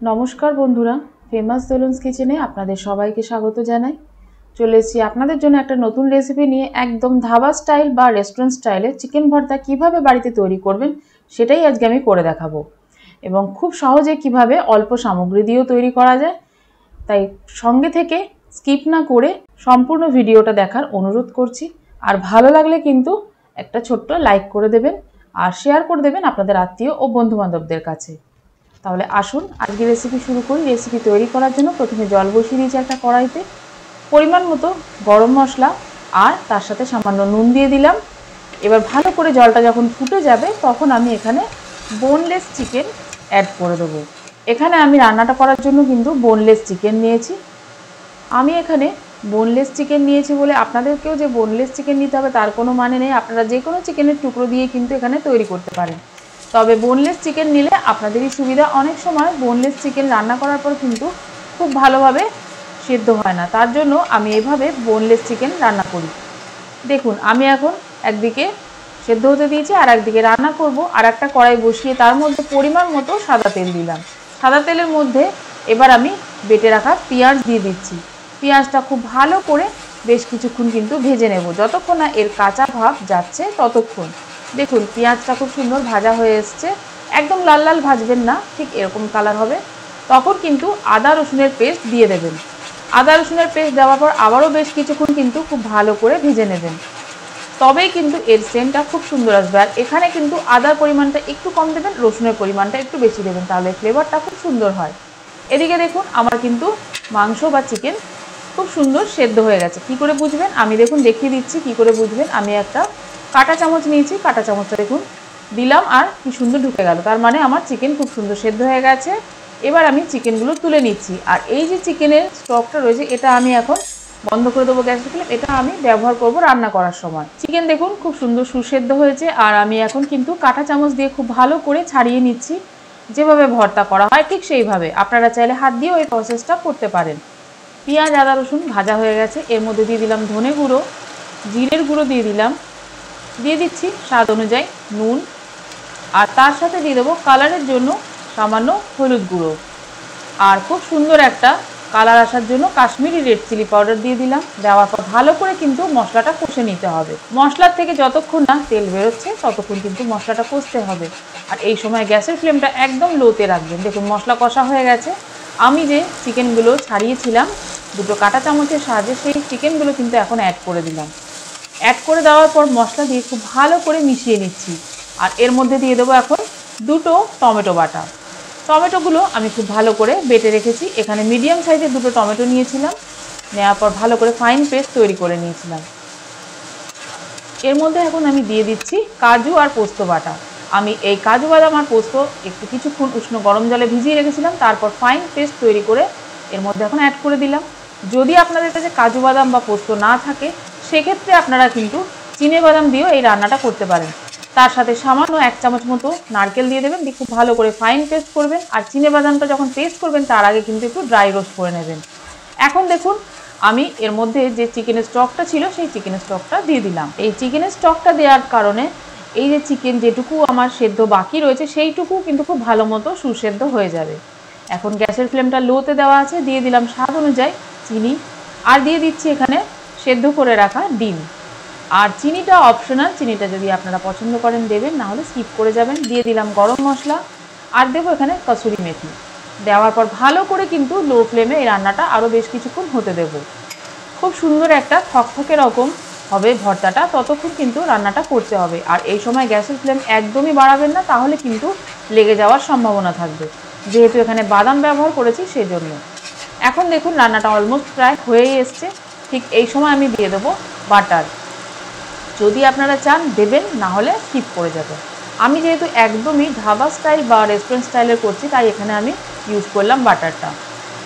নমস্কার বন্ধুরা, ফেমাস দোলনস কিচেনে আপনাদের সবাইকে স্বাগত জানাই। চলে এসেছি আপনাদের জন্য একটা নতুন রেসিপি নিয়ে। একদম ধাবা স্টাইল বা রেস্টুরেন্ট স্টাইলে চিকেন ভর্তা কিভাবে বাড়িতে তৈরি করবেন সেটাই আজকে আমি করে দেখাবো, এবং খুব সহজে কিভাবে অল্প সামগ্রী দিয়েও তৈরি করা যায়। তাই সঙ্গে থেকে স্কিপ না করে সম্পূর্ণ ভিডিওটা দেখার অনুরোধ করছি। আর ভালো লাগলে কিন্তু একটা ছোট্ট লাইক করে দেবেন আর শেয়ার করে দেবেন আপনাদের আত্মীয় ও বন্ধুবান্ধবদের কাছে। তাহলে আসুন আজকে রেসিপি শুরু করি। রেসিপি তৈরি করার জন্য প্রথমে জল বসিয়ে দিয়েছি একটা কড়াইতে, পরিমাণ মতো গরম মশলা আর তার সাথে সামান্য নুন দিয়ে দিলাম। এবার ভালো করে জলটা যখন ফুটে যাবে তখন আমি এখানে বোনলেস চিকেন অ্যাড করে দেবো। এখানে আমি রান্নাটা করার জন্য কিন্তু বোনলেস চিকেন নিয়েছি। আমি এখানে বোনলেস চিকেন নিয়েছি বলে আপনাদেরকেও যে বোনলেস চিকেন নিতে হবে তার কোনো মানে নেই। আপনারা যে কোনো চিকেনের টুকরো দিয়ে কিন্তু এখানে তৈরি করতে পারেন, তবে বোনলেস চিকেন নিলে আপনাদেরই সুবিধা। অনেক সময় বোনলেস চিকেন রান্না করার পর কিন্তু খুব ভালোভাবে সেদ্ধ হয় না, তার জন্য আমি এভাবে বোনলেস চিকেন রান্না করি। দেখুন আমি এখন একদিকে সেদ্ধ হতে দিয়েছি আর একদিকে রান্না করব। আর একটা কড়াই বসিয়ে তার মধ্যে পরিমাণ মতো সাদা তেল দিলাম। সাদা তেলের মধ্যে এবার আমি বেটে রাখা পেঁয়াজ দিয়ে দিচ্ছি। পেঁয়াজটা খুব ভালো করে বেশ কিছুক্ষণ কিন্তু ভেজে নেব, যতক্ষণ না এর কাঁচা ভাব যাচ্ছে ততক্ষণ। দেখুন পেঁয়াজটা খুব সুন্দর ভাজা হয়ে এসছে। একদম লাল লাল ভাজবেন না, ঠিক এরকম কালার হবে। তখন কিন্তু আদা রসুনের পেস্ট দিয়ে দেবেন। আদা রসুনের পেস্ট দেওয়ার পর আবারও বেশ কিছুক্ষণ কিন্তু খুব ভালো করে ভেজে নেবেন, তবেই কিন্তু এর সেন্টটা খুব সুন্দর আসবে। আর এখানে কিন্তু আদার পরিমাণটা একটু কম দেবেন, রসুনের পরিমাণটা একটু বেশি দেবেন, তাহলে ফ্লেভারটা খুব সুন্দর হয়। এদিকে দেখুন আমার কিন্তু মাংস বা চিকেন খুব সুন্দর সেদ্ধ হয়ে গেছে। কি করে বুঝবেন আমি দেখুন দেখিয়ে দিচ্ছি কি করে বুঝবেন। আমি একটা কাঁটা চামচ নিয়েছি, কাঁটা চামচটা দেখুন দিলাম আর কি সুন্দর ঢুকে গেল, তার মানে আমার চিকেন খুব সুন্দর সেদ্ধ হয়ে গেছে। এবার আমি চিকেনগুলো তুলে নিচ্ছি। আর এই যে চিকেনের স্টকটা রয়েছে এটা আমি এখন বন্ধ করে দেবো গ্যাসের ফ্লেম। এটা আমি ব্যবহার করব রান্না করার সময়। চিকেন দেখুন খুব সুন্দর সুসেদ্ধ হয়েছে। আর আমি এখন কিন্তু কাঁটা চামচ দিয়ে খুব ভালো করে ছাড়িয়ে নিচ্ছি। যেভাবে ভর্তা করা হয় ঠিক সেইভাবে আপনারা চাইলে হাত দিয়েও এই প্রসেসটা করতে পারেন। পেঁয়াজ আদা রসুন ভাজা হয়ে গেছে। এর মধ্যে দিয়ে দিলাম ধনে গুঁড়ো, জিরের গুঁড়ো দিয়ে দিলাম, দিয়ে দিচ্ছি স্বাদ অনুযায়ী নুন, আর তার সাথে দিয়ে দেবো কালারের জন্য সামান্য হলুদ গুঁড়ো, আর খুব সুন্দর একটা কালার আসার জন্য কাশ্মীরি রেড চিলি পাউডার দিয়ে দিলাম। দেওয়ার পর ভালো করে কিন্তু মশলাটা কষে নিতে হবে। মশলার থেকে যতক্ষণ না তেল বেরোচ্ছে ততক্ষণ কিন্তু মশলাটা কষতে হবে। আর এই সময় গ্যাসের ফ্লেমটা একদম লোতে রাখবেন। দেখুন মশলা কষা হয়ে গেছে। আমি যে চিকেনগুলো ছাড়িয়েছিলাম দুটো কাঁটা চামচের সাহায্যে, সেই চিকেনগুলো কিন্তু এখন অ্যাড করে দিলাম। অ্যাড করে দেওয়ার পর মশলা দিয়ে খুব ভালো করে মিশিয়ে নিচ্ছি। আর এর মধ্যে দিয়ে দেবো এখন দুটো টমেটো বাটা। টমেটোগুলো আমি খুব ভালো করে বেটে রেখেছি। এখানে মিডিয়াম সাইজের দুটো টমেটো নিয়েছিলাম, নেওয়ার পর ভালো করে ফাইন পেস্ট তৈরি করে নিয়েছিলাম। এর মধ্যে এখন আমি দিয়ে দিচ্ছি কাজু আর পোস্ত বাটা। আমি এই কাজু বাদাম আর পোস্ত একটু কিছুক্ষণ উষ্ণ গরম জলে ভিজিয়ে রেখেছিলাম, তারপর ফাইন পেস্ট তৈরি করে এর মধ্যে এখন অ্যাড করে দিলাম। যদি আপনাদের কাছে কাজু বাদাম বা পোস্ত না থাকে সেক্ষেত্রে আপনারা কিন্তু চিনে বাদাম দিয়েও এই রান্নাটা করতে পারেন। তার সাথে সামান্য 1 চামচ মতো নারকেল দিয়ে দেবেন, দিয়ে খুব ভালো করে ফাইন পেস্ট করবেন। আর চিনে বাদামটা যখন পেস্ট করবেন তার আগে কিন্তু একটু ড্রাই রোস্ট করে নেবেন। এখন দেখুন আমি এর মধ্যে যে চিকেনের স্টকটা ছিল সেই চিকেনের স্টকটা দিয়ে দিলাম। এই চিকেনের স্টকটা দেওয়ার কারণে এই যে চিকেন যেটুকু আমার সেদ্ধ বাকি রয়েছে সেইটুকু কিন্তু খুব ভালো মতো সুসেদ্ধ হয়ে যাবে। এখন গ্যাসের ফ্লেমটা লোতে দেওয়া আছে, দিয়ে দিলাম স্বাদ অনুযায়ী চিনি, আর দিয়ে দিচ্ছি এখানে সেদ্ধ করে রাখা ডিম। আর চিনিটা অপশনাল, চিনিটা যদি আপনারা পছন্দ করেন দেবেন, না হলে স্কিপ করে যাবেন। দিয়ে দিলাম গরম মশলা আর দেবো এখানে কসুরি মেথি। দেওয়ার পর ভালো করে কিন্তু লো ফ্লেমে এই রান্নাটা আরও বেশ কিছুক্ষণ হতে দেব। খুব সুন্দর একটা থকথকে রকম হবে ভর্তাটা, ততক্ষণ কিন্তু রান্নাটা করতে হবে। আর এই সময় গ্যাসের ফ্লেম একদমই বাড়াবেন না, তাহলে কিন্তু লেগে যাওয়ার সম্ভাবনা থাকবে, যেহেতু এখানে বাদাম ব্যবহার করেছি সেই জন্য। এখন দেখুন রান্নাটা অলমোস্ট প্রায় হয়েই এসছে। ঠিক এই সময় আমি দিয়ে দেবো বাটার। যদি আপনারা চান দেবেন, না হলে স্কিপ করে যাবেন। আমি যেহেতু একদমই ধাবা স্টাইল বা রেস্টুরেন্ট স্টাইলের করছি তাই এখানে আমি ইউজ করলাম বাটারটা।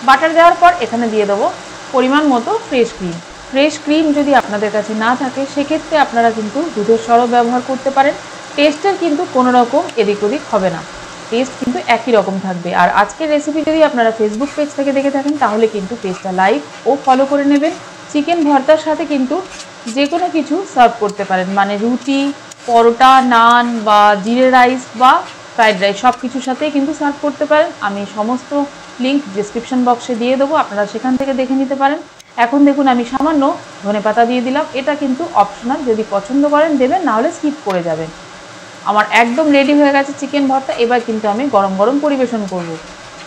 বাটার দেওয়ার পর এখানে দিয়ে দেবো পরিমাণ মতো ফ্রেশ ক্রিম। ফ্রেশ ক্রিম যদি আপনাদের কাছে না থাকে সেক্ষেত্রে আপনারা কিন্তু দুধের সরও ব্যবহার করতে পারেন। টেস্টের কিন্তু কোনো রকম এদিক ওদিক হবে না, টেস্ট কিন্তু একই রকম থাকবে। আর আজকের রেসিপি যদি আপনারা ফেসবুক পেজ থেকে দেখে থাকেন তাহলে কিন্তু পেজটা লাইক ও ফলো করে নেবেন। চিকেন ভর্তার সাথে কিন্তু যে কোনো কিছু সার্ভ করতে পারেন, মানে রুটি, পরোটা, নান বা জিরে রাইস বা ফ্রাইড রাইস সব কিছুর সাথেই কিন্তু সার্ভ করতে পারেন। আমি সমস্ত লিঙ্ক ডিসক্রিপশন বক্সে দিয়ে দেবো, আপনারা সেখান থেকে দেখে নিতে পারেন। এখন দেখুন আমি সামান্য ধনেপাতা দিয়ে দিলাম, এটা কিন্তু অপশনাল, যদি পছন্দ করেন দেবেন, নাহলে স্কিপ করে যাবেন। আমার একদম রেডি হয়ে গেছে চিকেন ভর্তা। এবার কিন্তু আমি গরম গরম পরিবেশন করব।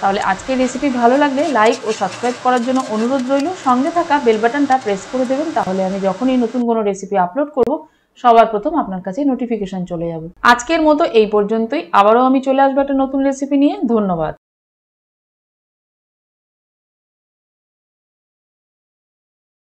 তাহলে আজকের রেসিপি ভালো লাগলে লাইক ও সাবস্ক্রাইব করার জন্য অনুরোধ রইল। সঙ্গে থাকা বেল বাটনটা প্রেস করে দেবেন, তাহলে আমি যখনই নতুন কোনো রেসিপি আপলোড করব সবার প্রথম আপনার কাছে নোটিফিকেশন চলে যাবে। আজকের মতো এই পর্যন্তই, আবারও আমি চলে আসবো একটা নতুন রেসিপি নিয়ে। ধন্যবাদ।